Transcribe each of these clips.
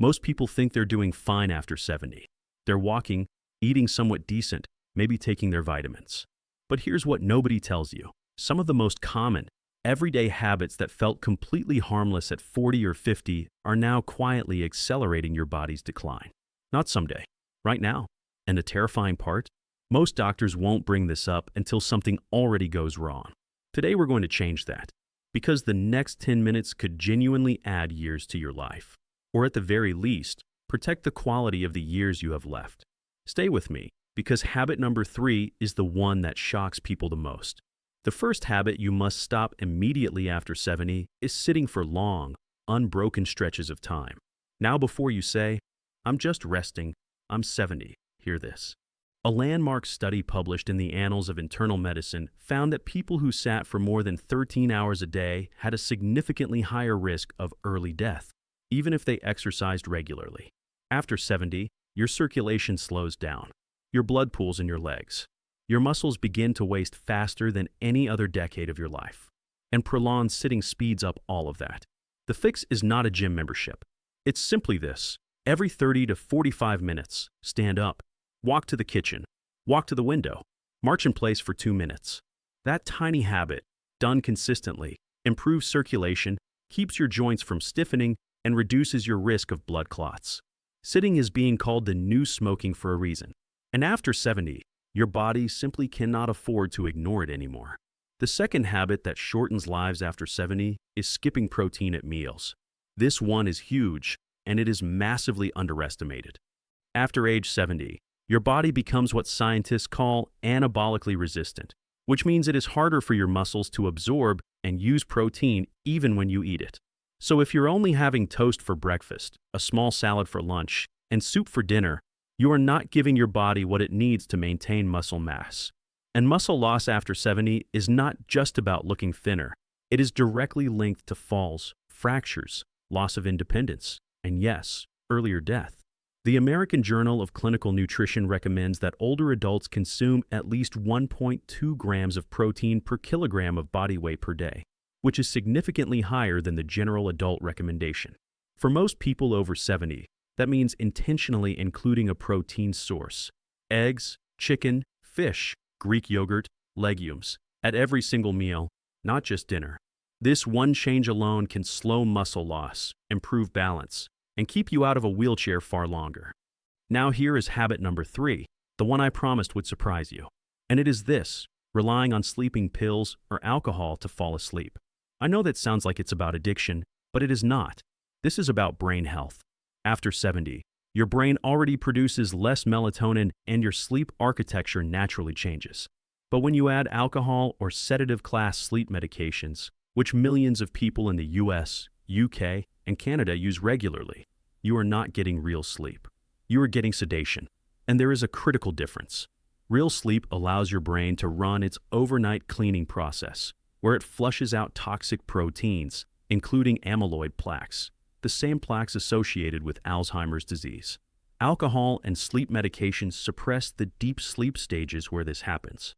Most people think they're doing fine after 70. They're walking, eating somewhat decent, maybe taking their vitamins. But here's what nobody tells you. Some of the most common, everyday habits that felt completely harmless at 40 or 50 are now quietly accelerating your body's decline. Not someday, right now. And the terrifying part? Most doctors won't bring this up until something already goes wrong. Today we're going to change that, because the next 10 minutes could genuinely add years to your life. Or at the very least, protect the quality of the years you have left. Stay with me, because habit number 3 is the one that shocks people the most. The first habit you must stop immediately after 70 is sitting for long, unbroken stretches of time. Now before you say, "I'm just resting, I'm 70, hear this." A landmark study published in the Annals of Internal Medicine found that people who sat for more than 13 hours a day had a significantly higher risk of early death, even if they exercised regularly. After 70, your circulation slows down. Your blood pools in your legs. Your muscles begin to waste faster than any other decade of your life. And prolonged sitting speeds up all of that. The fix is not a gym membership. It's simply this. Every 30 to 45 minutes, stand up, walk to the kitchen, walk to the window, march in place for 2 minutes. That tiny habit, done consistently, improves circulation, keeps your joints from stiffening, and reduces your risk of blood clots. Sitting is being called the new smoking for a reason. And after 70, your body simply cannot afford to ignore it anymore. The second habit that shortens lives after 70 is skipping protein at meals. This one is huge, and it is massively underestimated. After age 70, your body becomes what scientists call anabolically resistant, which means it is harder for your muscles to absorb and use protein even when you eat it. So if you're only having toast for breakfast, a small salad for lunch, and soup for dinner, you are not giving your body what it needs to maintain muscle mass. And muscle loss after 70 is not just about looking thinner. It is directly linked to falls, fractures, loss of independence, and yes, earlier death. The American Journal of Clinical Nutrition recommends that older adults consume at least 1.2 grams of protein per kilogram of body weight per day, which is significantly higher than the general adult recommendation. For most people over 70, that means intentionally including a protein source, eggs, chicken, fish, Greek yogurt, legumes, at every single meal, not just dinner. This one change alone can slow muscle loss, improve balance, and keep you out of a wheelchair far longer. Now here is habit number 3, the one I promised would surprise you. And it is this, relying on sleeping pills or alcohol to fall asleep. I know that sounds like it's about addiction, but it is not. This is about brain health. After 70, your brain already produces less melatonin and your sleep architecture naturally changes. But when you add alcohol or sedative-class sleep medications, which millions of people in the US, UK, and Canada use regularly, you are not getting real sleep. You are getting sedation. And there is a critical difference. Real sleep allows your brain to run its overnight cleaning process, where it flushes out toxic proteins, including amyloid plaques, the same plaques associated with Alzheimer's disease. Alcohol and sleep medications suppress the deep sleep stages where this happens.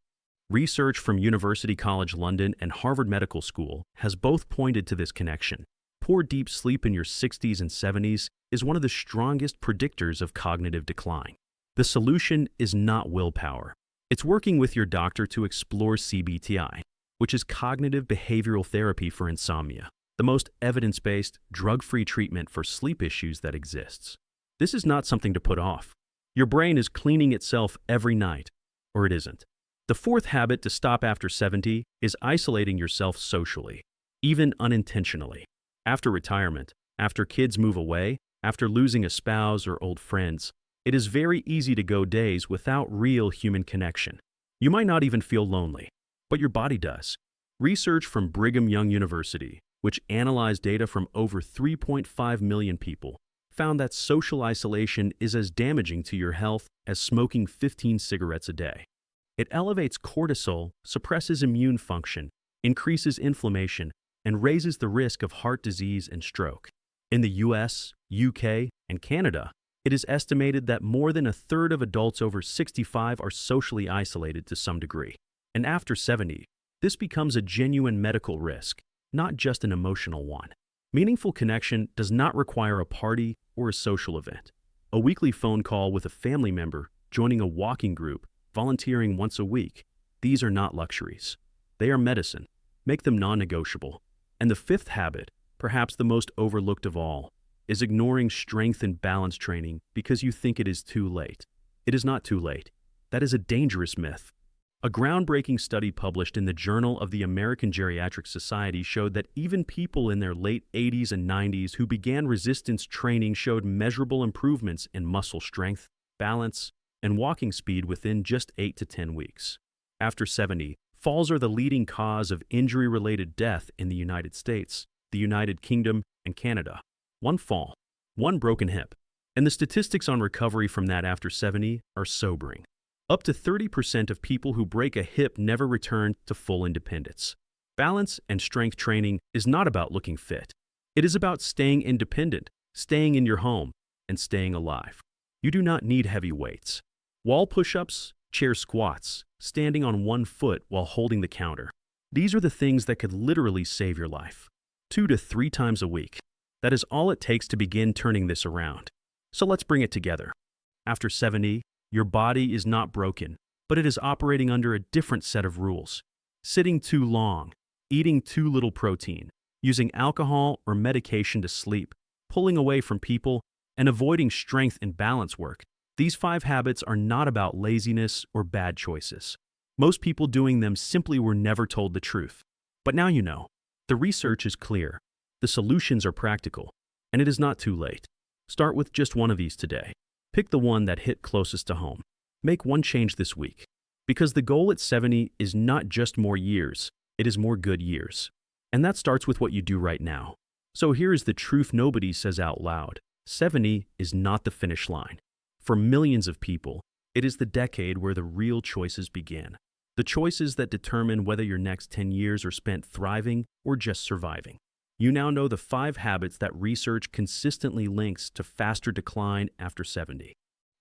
Research from University College London and Harvard Medical School has both pointed to this connection. Poor deep sleep in your 60s and 70s is one of the strongest predictors of cognitive decline. The solution is not willpower. It's working with your doctor to explore CBTI, which is cognitive behavioral therapy for insomnia, the most evidence-based, drug-free treatment for sleep issues that exists. This is not something to put off. Your brain is cleaning itself every night, or it isn't. The fourth habit to stop after 70 is isolating yourself socially, even unintentionally. After retirement, after kids move away, after losing a spouse or old friends, it is very easy to go days without real human connection. You might not even feel lonely, but your body does. Research from Brigham Young University, which analyzed data from over 3.5 million people, found that social isolation is as damaging to your health as smoking 15 cigarettes a day. It elevates cortisol, suppresses immune function, increases inflammation, and raises the risk of heart disease and stroke. In the US, UK, and Canada, it is estimated that more than a third of adults over 65 are socially isolated to some degree. And after 70, this becomes a genuine medical risk, not just an emotional one. Meaningful connection does not require a party or a social event. A weekly phone call with a family member, joining a walking group, volunteering once a week. These are not luxuries. They are medicine. Make them non-negotiable. And the fifth habit, perhaps the most overlooked of all, is ignoring strength and balance training because you think it is too late. It is not too late. That is a dangerous myth. A groundbreaking study published in the Journal of the American Geriatric Society showed that even people in their late 80s and 90s who began resistance training showed measurable improvements in muscle strength, balance, and walking speed within just 8 to 10 weeks. After 70, falls are the leading cause of injury-related death in the United States, the United Kingdom, and Canada. One fall, one broken hip. And the statistics on recovery from that after 70 are sobering. Up to 30% of people who break a hip never return to full independence. Balance and strength training is not about looking fit. It is about staying independent, staying in your home, and staying alive. You do not need heavy weights. Wall push-ups, chair squats, standing on one foot while holding the counter. These are the things that could literally save your life. 2 to 3 times a week. That is all it takes to begin turning this around. So let's bring it together. After 70, your body is not broken, but it is operating under a different set of rules. Sitting too long, eating too little protein, using alcohol or medication to sleep, pulling away from people, and avoiding strength and balance work. These 5 habits are not about laziness or bad choices. Most people doing them simply were never told the truth. But now you know. The research is clear. The solutions are practical, and it is not too late. Start with just one of these today. Pick the one that hit closest to home. Make one change this week. Because the goal at 70 is not just more years, it is more good years. And that starts with what you do right now. So here is the truth nobody says out loud. 70 is not the finish line. For millions of people, it is the decade where the real choices begin. The choices that determine whether your next 10 years are spent thriving or just surviving. You now know the 5 habits that research consistently links to faster decline after 70.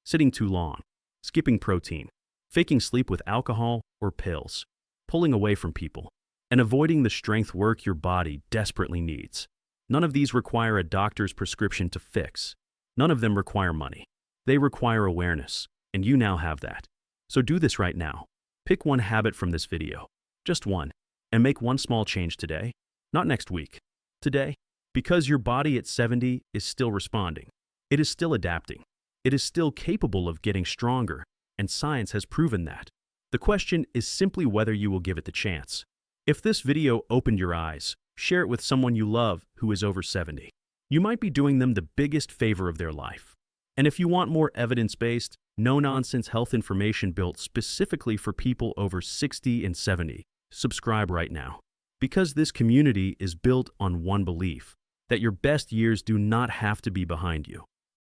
Sitting too long, skipping protein, faking sleep with alcohol or pills, pulling away from people, and avoiding the strength work your body desperately needs. None of these require a doctor's prescription to fix. None of them require money. They require awareness, and you now have that. So do this right now. Pick one habit from this video, just one, and make one small change today, not next week. Today, because your body at 70 is still responding. It is still adapting. It is still capable of getting stronger, and science has proven that. The question is simply whether you will give it the chance. If this video opened your eyes, share it with someone you love who is over 70. You might be doing them the biggest favor of their life. And if you want more evidence-based, no-nonsense health information built specifically for people over 60 and 70, subscribe right now. Because this community is built on one belief, that your best years do not have to be behind you.